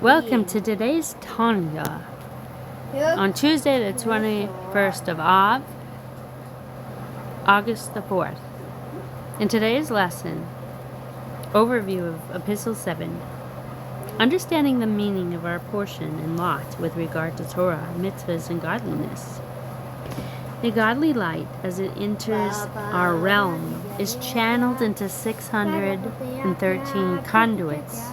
Welcome to today's Tanya on Tuesday the 21st of Av, August the 4th. In today's lesson, overview of Epistle 7, understanding the meaning of our portion and lot with regard to Torah, mitzvahs, and godliness. The godly light, as it enters our realm, is channeled into 613 conduits,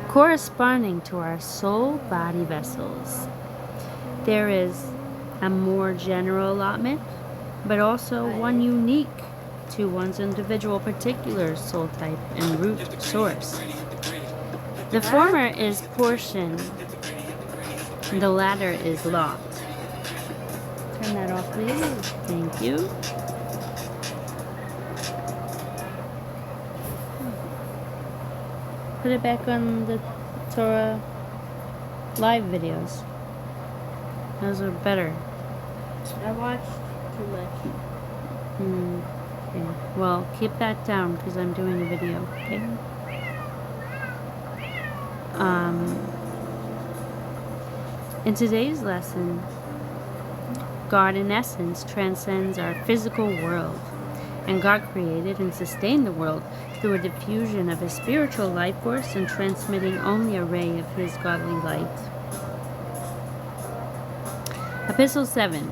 corresponding to our soul body vessels. There is a more general allotment, but also one unique to one's individual particular soul type and root source. The former is portion, the latter is lot. Turn that off, please. Thank you. Put it back on the Torah live videos. Those are better. I watched too much. Okay. Well, keep that down because I'm doing a video. Okay. In today's lesson, God in essence transcends our physical world, and God created and sustained the world through a diffusion of His spiritual life force and transmitting only a ray of His godly light. Epistle 7.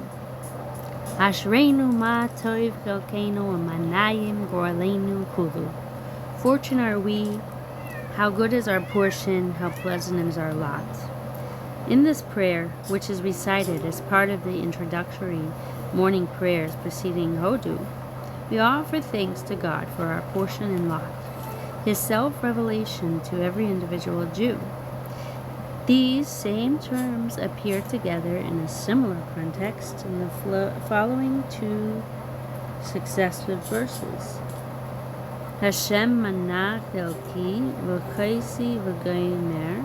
Ashreinu ma tov chelkeinu u'manayim goraleinu kulu. Fortunate are we, how good is our portion, how pleasant is our lot. In this prayer, which is recited as part of the introductory morning prayers preceding Hodu, we offer thanks to God for our portion and lot, His self-revelation to every individual Jew. These same terms appear together in a similar context in the following two successive verses. Hashem mana chelki v'chaisi v'gomer,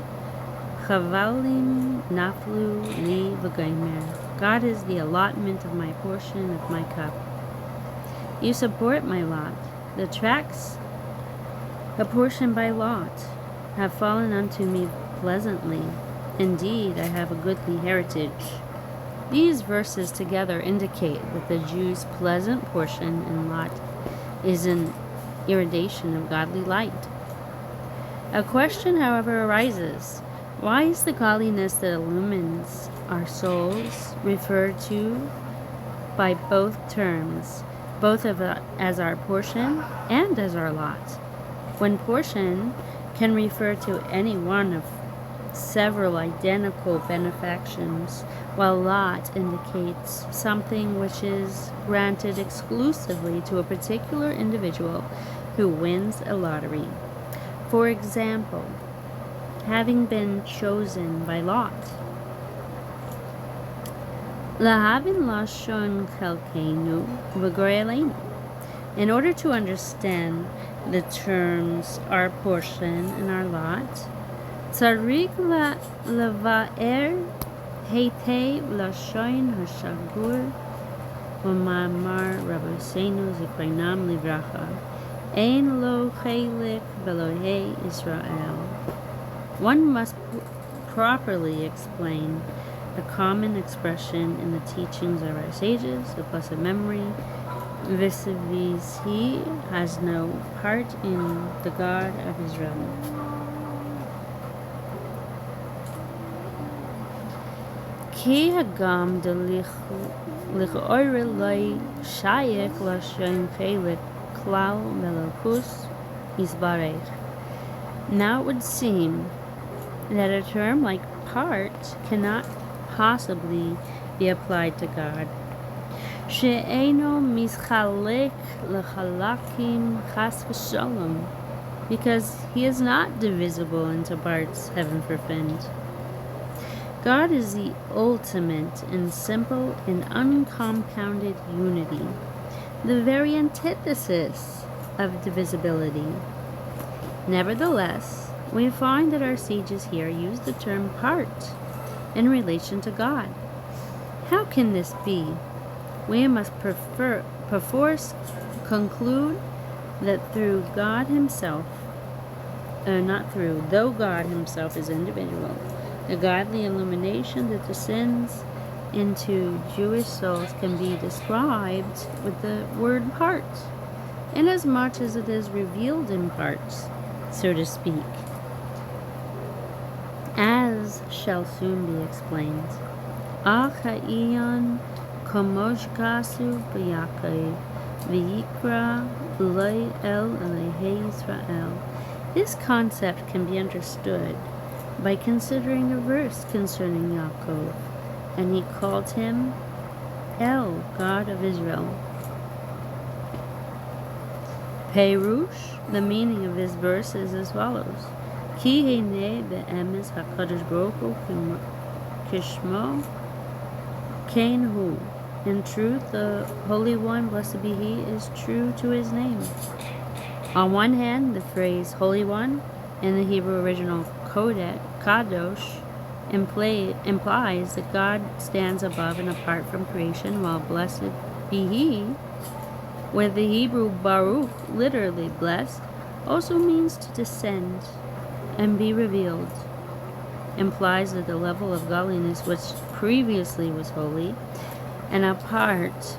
chavalim naflu li v'gomer. God is the allotment of my portion of my cup. You support my lot. The tracts, apportioned by lot, have fallen unto me pleasantly. Indeed, I have a goodly heritage. These verses together indicate that the Jew's pleasant portion and lot is an irradiation of godly light. A question, however, arises. Why is the godliness that illumines our souls referred to by both terms, both as our portion and as our lot, when portion can refer to any one of several identical benefactions, while lot indicates something which is granted exclusively to a particular individual who wins a lottery. For example, having been chosen by lot. Lahavin lashon chelkeinu v'goreleinu. In order to understand the terms our portion and our lot, tzarich leva'er heitei lashon hashagur v'mamar Rabbeinu Zikronam livracha ein lo chelik v'lohei Israel. One must properly explain a common expression in the teachings of our sages, the blessed memory, vis-a-vis he has no part in the God of Israel. Ki hagam de lich'ore loi shayek lashon chelik klal melokus isbarech. Now it would seem that a term like part cannot possibly be applied to God. She'eino mischalek lechalakim chas v'shalom, because He is not divisible into parts, heaven forfend. God is the ultimate and simple and uncompounded unity, the very antithesis of divisibility. Nevertheless, we find that our sages here use the term part in relation to God. How can this be? We must perforce conclude that through God Himself, though God himself is individual. The godly illumination that descends into Jewish souls can be described with the word parts, inasmuch as it is revealed in parts, so to speak, as shall soon be explained. Ach ha'iyon komoshkasu b'Yaakov v'yikra loy el Elehei Israel. This concept can be understood by considering a verse concerning Yaakov, and he called him El, God of Israel. Perush, the meaning of this verse is as follows: Ki hine be'emes HaKodesh Baruch Hu kishmo kein hu. In truth, the Holy One, blessed be He, is true to His name. On one hand, the phrase Holy One in the Hebrew original HaKodesh implies that God stands above and apart from creation, while blessed be He, with the Hebrew Baruch, literally blessed, also means to descend and be revealed, implies that the level of godliness which previously was holy and apart,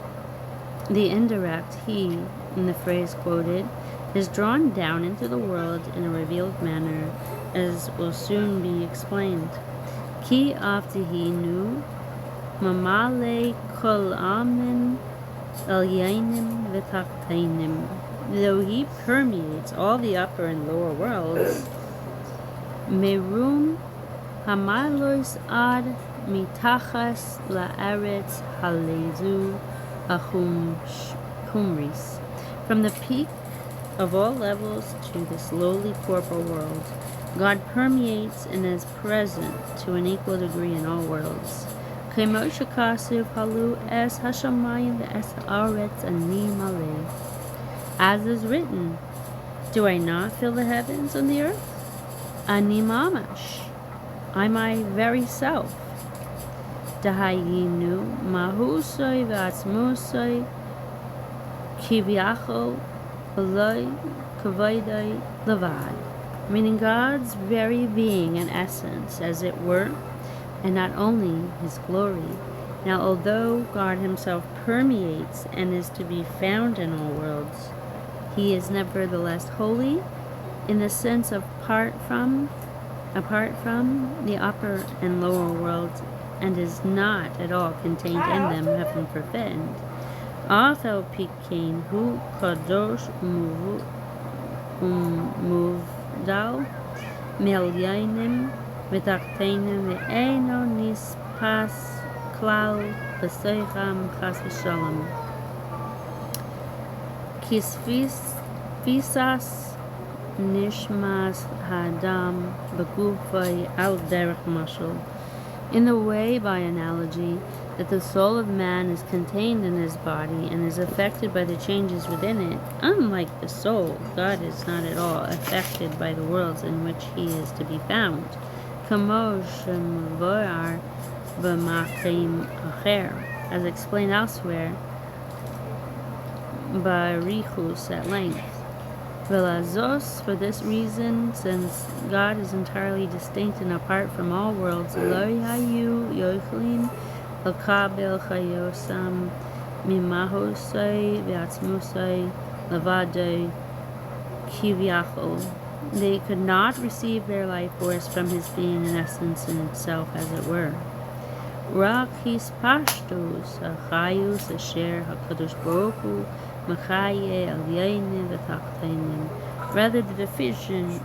the indirect He in the phrase quoted, is drawn down into the world in a revealed manner, as will soon be explained. Ki avtihinu mamale kol amen elyonim v'tachtainim. Though He permeates all the upper and lower worlds, merum hamalos ad mitachas la'aretz halezu achumris. From the peak of all levels to this lowly corporal world, God permeates and is present to an equal degree in all worlds. As is written, do I not fill the heavens and the earth? Ani mamash, I my very self. Dahayinu mahusoi v'atzmusoi kivyachol v'loi kavoidoi levad. Meaning God's very being and essence, as it were, and not only His glory. Now, although God Himself permeates and is to be found in all worlds, He is nevertheless holy in the sense of apart from the upper and lower worlds, and is not at all contained in them, heaven forbid. Although Pikein hu kadosh muvdal milyonim v'tachtenim ve'eno nispas klal b'soicham chas v'shalom. Kisfisas nishmas hadam begufay al derech mashal. In the way, by analogy, that the soul of man is contained in his body and is affected by the changes within it, unlike the soul, God is not at all affected by the worlds in which He is to be found. As explained elsewhere, Barichus at length. Velazos, for this reason, since God is entirely distinct and apart from all worlds, lo hayu yochlim l'kabel chayosam mimahosai v'atzmusai levadoi kivyachol. They could not receive their life force from His being and essence in itself, as it were. Rak his pashtos achayus asher HaKodesh Baruch Hu Machaye Elyonim v'Tachtainim. Rather, the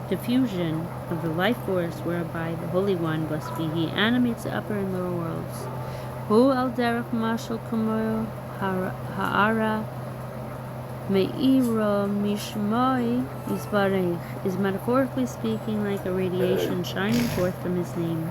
diffusion of the life force whereby the Holy One, blessed be He, animates the upper and lower worlds. Hu al derech mashal kamoyo ha'ara me'iro mishmoi yisbarech, is metaphorically speaking like a radiation shining forth from His name.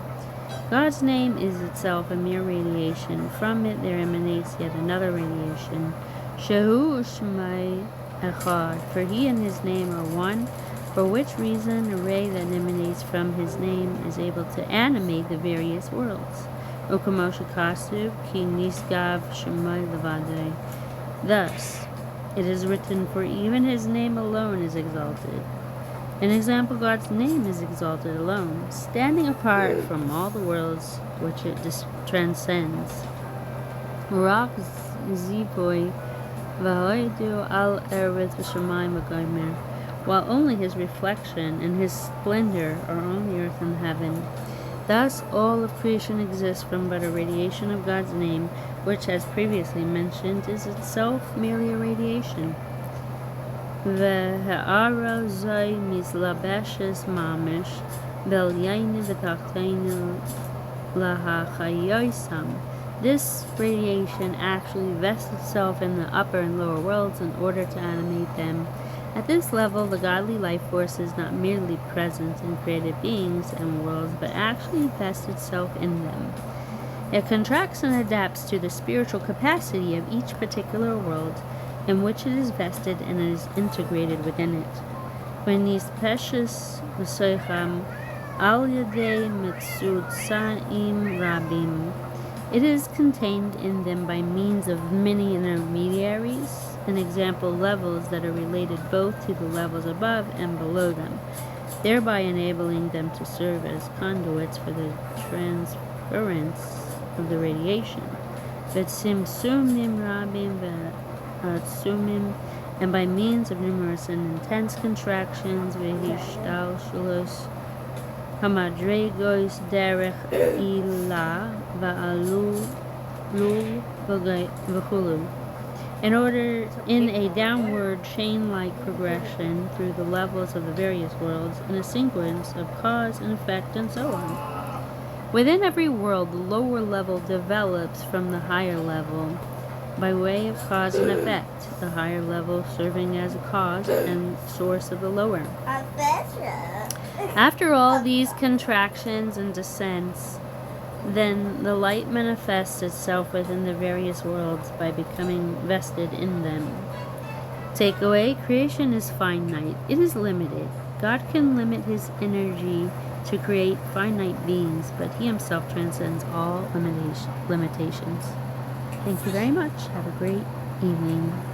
God's name is itself a mere radiation. From it there emanates yet another radiation. Shehu Shmai Echad, for He and His name are one, for which reason a ray that emanates from His name is able to animate the various worlds. Ukamosha Kasuv Ki Nisgav Shemai Levadei. Thus, it is written, for even His name alone is exalted. An example, God's name is exalted alone, standing apart from all the worlds which it transcends. Rak zivoi v'hoidu al ervith v'shamayim v'gomer, while only his reflection and his splendor are on the earth and heaven. Thus, all of creation exists from but a radiation of God's name, which, as previously mentioned, is itself merely a radiation. V'ha'ara zoi mislabeshes mamish b'elyainu v'tachteinu lahachayoisam. This radiation actually vests itself in the upper and lower worlds in order to animate them. At this level, the godly life force is not merely present in created beings and worlds, but actually vests itself in them. It contracts and adapts to the spiritual capacity of each particular world in which it is vested and is integrated within it. When these precious v'soicham al yadei mitzutzaim rabim, it is contained in them by means of many intermediaries, an example, levels that are related both to the levels above and below them, thereby enabling them to serve as conduits for the transference of the radiation. V'tzimtzumim rabim v'atzumim, and by means of numerous and intense contractions, v'hishtalshulos hamadregos derech ilah va'alu v'chulu, in a downward chain-like progression through the levels of the various worlds in a sequence of cause and effect and so on. Within every world, the lower level develops from the higher level by way of cause and effect, the higher level serving as a cause and source of the lower. After all these contractions and descents, then the light manifests itself within the various worlds by becoming vested in them. Takeaway: creation is finite. It is limited. God can limit his energy to create finite beings, but he himself transcends all limitations. Thank you very much. Have a great evening.